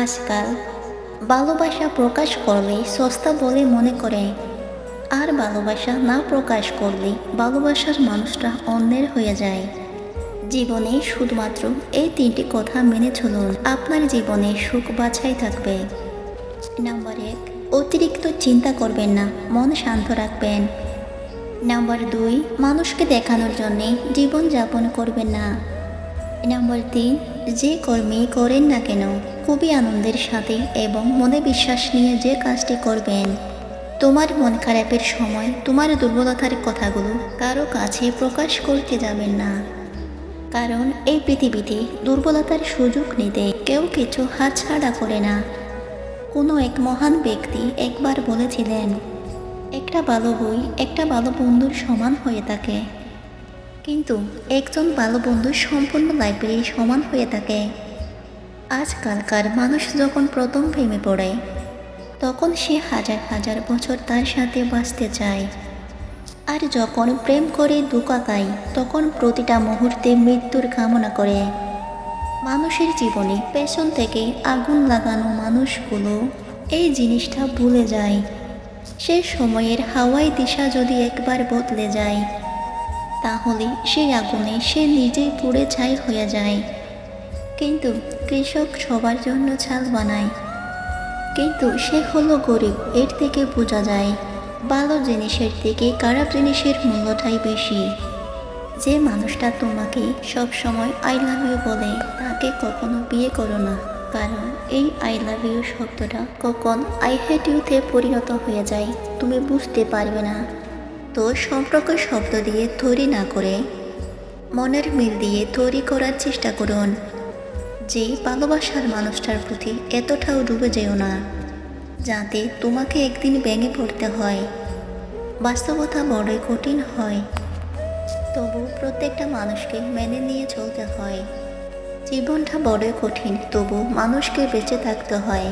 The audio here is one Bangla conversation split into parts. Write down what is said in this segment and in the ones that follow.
আজকাল ভালোবাসা প্রকাশ করলে সস্তা বলে মনে করে, আর ভালোবাসা না প্রকাশ করলে ভালোবাসার মানুষটা অন্যের হয়ে যায়। জীবনে শুধুমাত্র এই তিনটি কথা মেনে চলুন, আপনার জীবনে সুখ বাছাই থাকবে। নাম্বার 1, অতিরিক্ত চিন্তা করবেন না, মন শান্ত রাখবেন। নাম্বার 2, মানুষকে দেখানোর জন্যে জীবনযাপন করবেন না। নাম্বার 3, যে কর্মই করেন না কেন খুবই আনন্দের সাথে এবং মনে বিশ্বাস নিয়ে যে কাজটি করবেন। তোমার মন খারাপের সময় তোমার দুর্বলতার কথাগুলো কারো কাছে প্রকাশ করতে যাবেন না, কারণ এই পৃথিবীতে দুর্বলতার সুযোগ নিতে কেউ কিছু হাতছাড়া করে না। কোনো এক মহান ব্যক্তি একবার বলেছিলেন, একটা ভালো বই একটা ভালো বন্ধুর সমান হয়ে থাকে, কিন্তু একজন ভালো বন্ধুর সম্পূর্ণ লাইব্রেরি সমান হয়ে থাকে। আজকালকার মানুষ যখন প্রথম প্রেমে পড়ে তখন সে হাজার হাজার বছর তার সাথে বাঁচতে চায়, আর যখন প্রেম করে ধোঁকা খায় তখন প্রতিটা মুহূর্তে মৃত্যুর কামনা করে। মানুষের জীবনে পেছন থেকে আগুন লাগানো মানুষগুলো এই জিনিসটা ভুলে যায়। সে সময়ের হাওয়াই দিশা যদি একবার বদলে যায় তাহলে সেই আগুনে সে নিজেই পুড়ে ছাই হয়ে যায়। কিন্তু কৃষক সবার জন্য চাল বানায়, কিন্তু সে হলো গরিব। এর থেকে বোঝা যায় ভালো জিনিসের থেকে খারাপ জিনিসের মূল্যটাই বেশি। যে মানুষটা তোমাকে সব সময় আই লাভ ইউ বলে তাকে কখনো বিয়ে করো না, কারণ এই আই লাভ ইউ শব্দটা কখন আই হেট ইউতে পরিণত হয়ে যায় তুমি বুঝতে পারবে না। তো সম্পর্ক শব্দ দিয়ে তৈরি না করে মনের মিল দিয়ে তৈরি করার চেষ্টা করুন। যে ভালোবাসার মানুষটার প্রতি এতটাও ডুবে যেও না যাতে তোমাকে একদিন ভেঙে পড়তে হয়। বাস্তবতা বড়ই কঠিন হয়, তবু প্রত্যেকটা মানুষকে মেনে নিয়ে চলতে হয়। জীবনটা বড়ই কঠিন, তবু মানুষকে বেঁচে থাকতে হয়।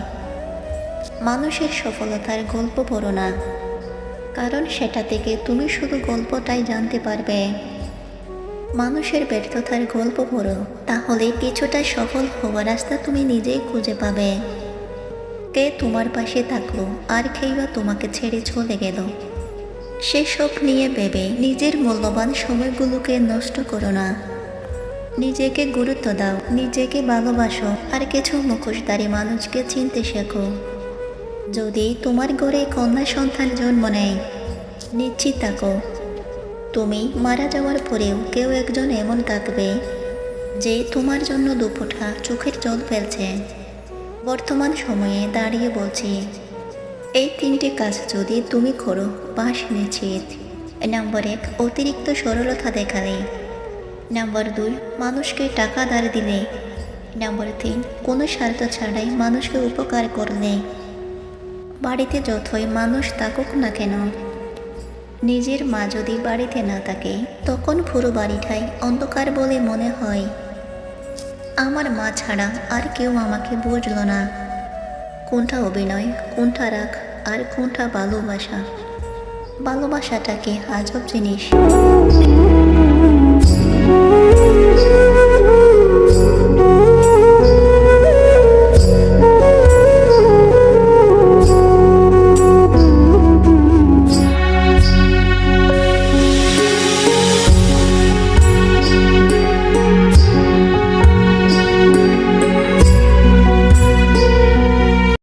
মানুষের সফলতার গল্প পড়ো না, কারণ সেটা থেকে তুমি শুধু গল্পটাই জানতে পারবে। মানুষের ব্যর্থতার গল্প পড়ো, তাহলে কিছুটা সফল হওয়ার রাস্তা তুমি নিজেই খুঁজে পাবে। কে তোমার পাশে থাকলো আর কেই বা তোমাকে ছেড়ে চলে গেল, সেসব নিয়ে ভেবে নিজের মূল্যবান সময়গুলোকে নষ্ট করো না। নিজেকে গুরুত্ব দাও, নিজেকে ভালোবাসো, আর কিছু মুখোশধারী মানুষকে চিনতে শেখো। যদি তোমার ঘরে কন্যা সন্তান জন্ম নেয়, নিশ্চিত থাকো তুমি মারা যাওয়ার পরেও কেউ একজন এমন থাকবে যে তোমার জন্য দুফোঁটা চোখের জল ফেলছে। বর্তমান সময়ে দাঁড়িয়ে বলছি, এই তিনটি কাজ যদি তুমি করো বাস নিশ্চিত। নাম্বার 1, অতিরিক্ত সরলতা দেখালে। নাম্বার 2, মানুষকে টাকা ধার দিলে। নাম্বার 3, কোনো স্বার্থ ছাড়াই মানুষকে উপকার করলে। বাড়িতে যতই মানুষ থাকুক না কেন, নিজের মা যদি বাড়িতে না থাকে তখন পুরো বাড়িটাই অন্ধকার বলে মনে হয়। আমার মা ছাড়া আর কেউ আমাকে বুঝলো না। কোনটা অভিনয়, কোনটা রাগ, আর কোনটা ভালোবাসা? ভালোবাসাটা কি আজব জিনিস।